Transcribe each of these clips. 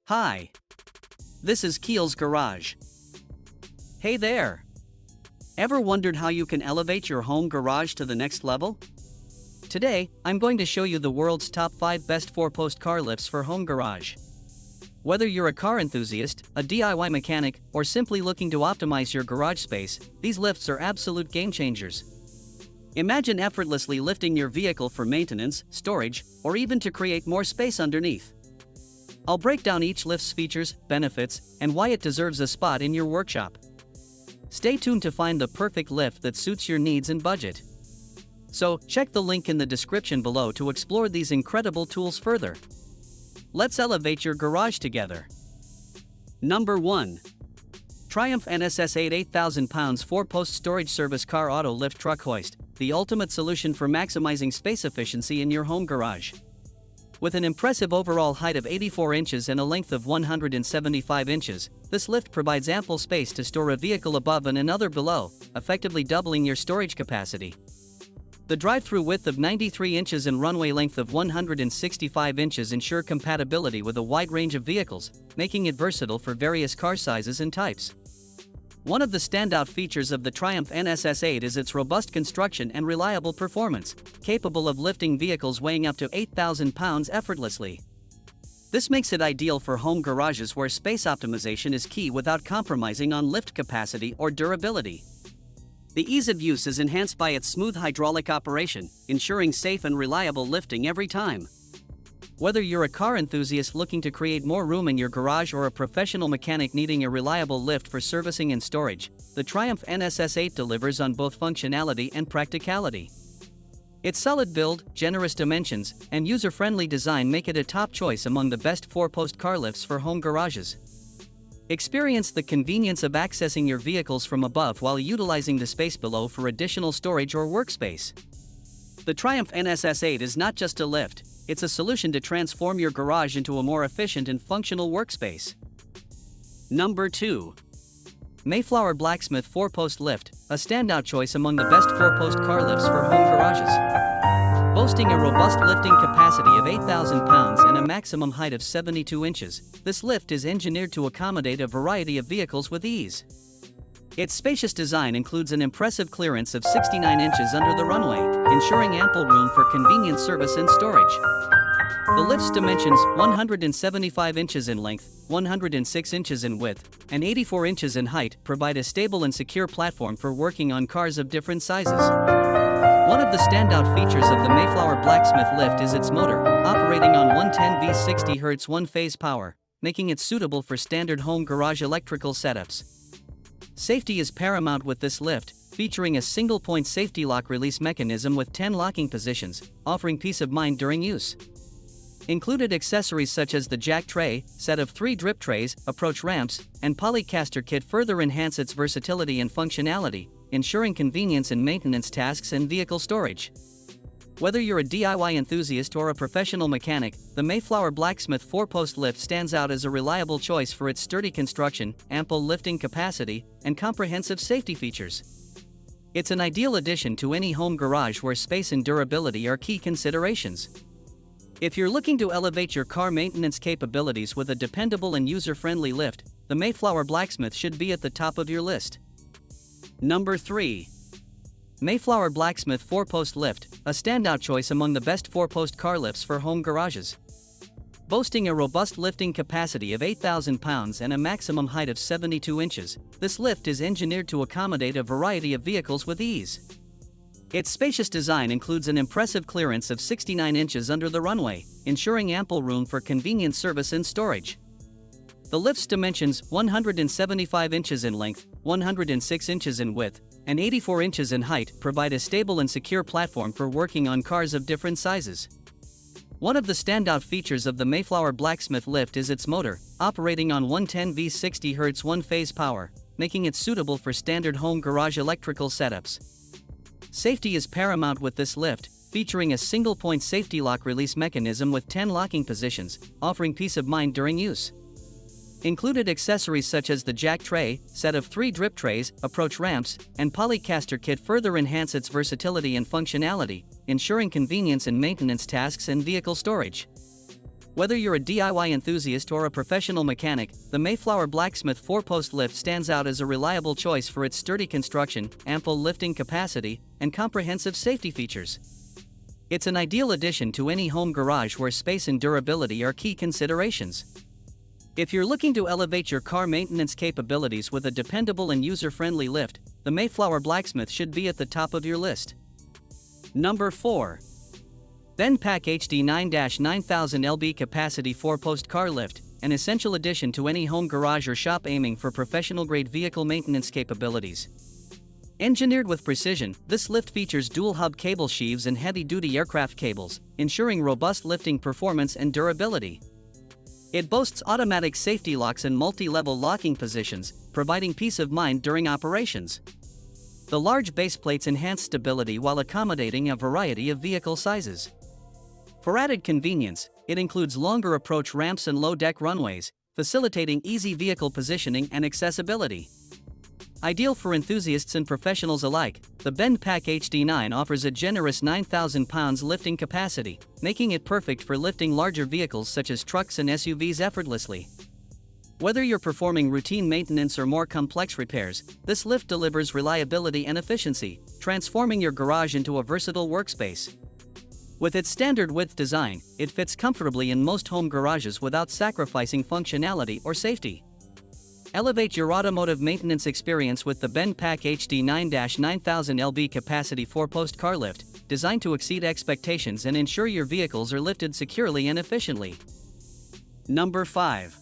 Hi. This is Keel's Garage. Hey there. Ever wondered how you can elevate your home garage to the next level? Today, I'm going to show you the world's top 5 best 4-post car lifts for home garage. Whether you're a car enthusiast, a DIY mechanic, or simply looking to optimize your garage space, these lifts are absolute game changers. Imagine effortlessly lifting your vehicle for maintenance, storage, or even to create more space underneath. I'll break down each lift's features, benefits, and why it deserves a spot in your workshop. Stay tuned to find the perfect lift that suits your needs and budget. So, check the link in the description below to explore these incredible tools further. Let's elevate your garage together. Number 1. Triumph NSS8 8,000 pounds 4-post storage service car auto lift truck hoist, the ultimate solution for maximizing space efficiency in your home garage. With an impressive overall height of 84 inches and a length of 175 inches, this lift provides ample space to store a vehicle above and another below, effectively doubling your storage capacity. The drive-through width of 93 inches and runway length of 165 inches ensure compatibility with a wide range of vehicles, making it versatile for various car sizes and types. One of the standout features of the Triumph NSS8 is its robust construction and reliable performance, capable of lifting vehicles weighing up to 8,000 pounds effortlessly. This makes it ideal for home garages where space optimization is key without compromising on lift capacity or durability. The ease of use is enhanced by its smooth hydraulic operation, ensuring safe and reliable lifting every time. Whether you're a car enthusiast looking to create more room in your garage or a professional mechanic needing a reliable lift for servicing and storage, the Triumph NSS8 delivers on both functionality and practicality. Its solid build, generous dimensions, and user-friendly design make it a top choice among the best 4-post car lifts for home garages. Experience the convenience of accessing your vehicles from above while utilizing the space below for additional storage or workspace. The Triumph NSS8 is not just a lift, it's a solution to transform your garage into a more efficient and functional workspace. Number 2. Mayflower Blacksmith 4-post lift, a standout choice among the best 4-post car lifts for home garages. Boasting a robust lifting capacity of 8,000 pounds and a maximum height of 72 inches, this lift is engineered to accommodate a variety of vehicles with ease. Its spacious design includes an impressive clearance of 69 inches under the runway, ensuring ample room for convenient service and storage. The lift's dimensions, 175 inches in length, 106 inches in width, and 84 inches in height, provide a stable and secure platform for working on cars of different sizes. One of the standout features of the Mayflower Blacksmith lift is its motor, operating on 110 V 60 Hz 1-phase power, making it suitable for standard home garage electrical setups. Safety is paramount with this lift, featuring a single-point safety lock release mechanism with 10 locking positions, offering peace of mind during use. Included accessories such as the jack tray, set of 3 drip trays, approach ramps, and polycaster kit further enhance its versatility and functionality, ensuring convenience in maintenance tasks and vehicle storage. Whether you're a DIY enthusiast or a professional mechanic, the Mayflower Blacksmith 4-post lift stands out as a reliable choice for its sturdy construction, ample lifting capacity, and comprehensive safety features. It's an ideal addition to any home garage where space and durability are key considerations. If you're looking to elevate your car maintenance capabilities with a dependable and user-friendly lift, the Mayflower Blacksmith should be at the top of your list. Number 3. Mayflower Blacksmith 4-post lift, a standout choice among the best 4-post car lifts for home garages. Boasting a robust lifting capacity of 8,000 pounds and a maximum height of 72 inches, this lift is engineered to accommodate a variety of vehicles with ease. Its spacious design includes an impressive clearance of 69 inches under the runway, ensuring ample room for convenient service and storage. The lift's dimensions, 175 inches in length, 106 inches in width, and 84 inches in height, provide a stable and secure platform for working on cars of different sizes. One of the standout features of the Mayflower Blacksmith lift is its motor, operating on 110 V 60 Hz 1-phase power, making it suitable for standard home garage electrical setups. Safety is paramount with this lift, featuring a single-point safety lock release mechanism with 10 locking positions, offering peace of mind during use. Included accessories such as the jack tray, set of 3 drip trays, approach ramps, and polycaster kit further enhance its versatility and functionality, ensuring convenience in maintenance tasks and vehicle storage. Whether you're a DIY enthusiast or a professional mechanic, the Mayflower Blacksmith 4-post lift stands out as a reliable choice for its sturdy construction, ample lifting capacity, and comprehensive safety features. It's an ideal addition to any home garage where space and durability are key considerations. If you're looking to elevate your car maintenance capabilities with a dependable and user-friendly lift, the Mayflower Blacksmith should be at the top of your list. Number 4. Benpack HD 9-9000 lb Capacity 4-Post Car Lift, an essential addition to any home garage or shop aiming for professional-grade vehicle maintenance capabilities. Engineered with precision, this lift features dual-hub cable sheaves and heavy-duty aircraft cables, ensuring robust lifting performance and durability. It boasts automatic safety locks and multi-level locking positions, providing peace of mind during operations. The large base plates enhance stability while accommodating a variety of vehicle sizes. For added convenience, it includes longer approach ramps and low-deck runways, facilitating easy vehicle positioning and accessibility. Ideal for enthusiasts and professionals alike, the Benpack HD9 offers a generous 9,000 pounds lifting capacity, making it perfect for lifting larger vehicles such as trucks and SUVs effortlessly. Whether you're performing routine maintenance or more complex repairs, this lift delivers reliability and efficiency, transforming your garage into a versatile workspace. With its standard width design, it fits comfortably in most home garages without sacrificing functionality or safety. Elevate your automotive maintenance experience with the Benpack HD 9-9000 lb Capacity 4-Post Car Lift, designed to exceed expectations and ensure your vehicles are lifted securely and efficiently. Number 5.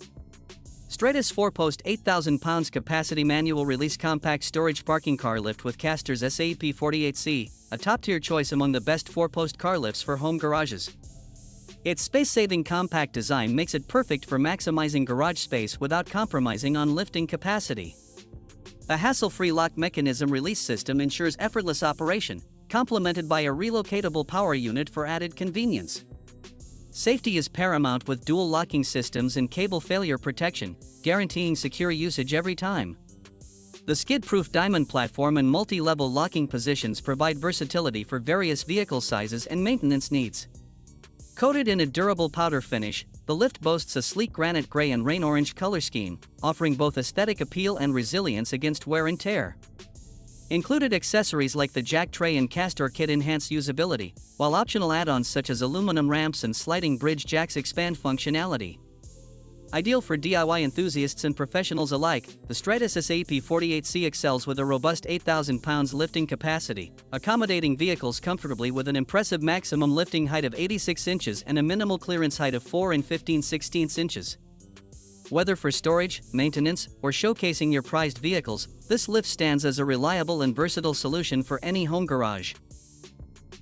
Stratus 4-Post 8,000 pounds Capacity Manual Release Compact Storage Parking Car Lift with Casters SAP 48C, a top-tier choice among the best 4-post car lifts for home garages. Its space-saving compact design makes it perfect for maximizing garage space without compromising on lifting capacity. A hassle-free lock mechanism release system ensures effortless operation, complemented by a relocatable power unit for added convenience. Safety is paramount with dual locking systems and cable failure protection, guaranteeing secure usage every time. The skid-proof diamond platform and multi-level locking positions provide versatility for various vehicle sizes and maintenance needs. Coated in a durable powder finish, the lift boasts a sleek granite gray and rain orange color scheme, offering both aesthetic appeal and resilience against wear and tear. Included accessories like the jack tray and caster kit enhance usability, while optional add-ons such as aluminum ramps and sliding bridge jacks expand functionality. Ideal for DIY enthusiasts and professionals alike, the Stratus SAP 48C excels with a robust 8,000 pounds lifting capacity, accommodating vehicles comfortably with an impressive maximum lifting height of 86 inches and a minimal clearance height of 4 15/16 inches. Whether for storage, maintenance, or showcasing your prized vehicles, this lift stands as a reliable and versatile solution for any home garage.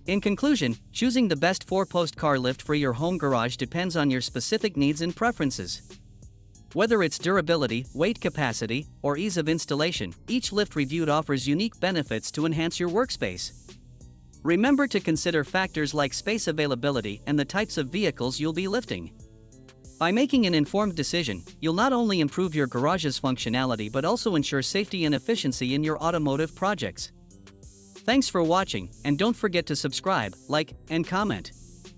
In conclusion, choosing the best 4-post car lift for your home garage depends on your specific needs and preferences. Whether it's durability, weight capacity, or ease of installation, each lift reviewed offers unique benefits to enhance your workspace. Remember to consider factors like space availability and the types of vehicles you'll be lifting. By making an informed decision, you'll not only improve your garage's functionality but also ensure safety and efficiency in your automotive projects. Thanks for watching, and don't forget to subscribe, like, and comment.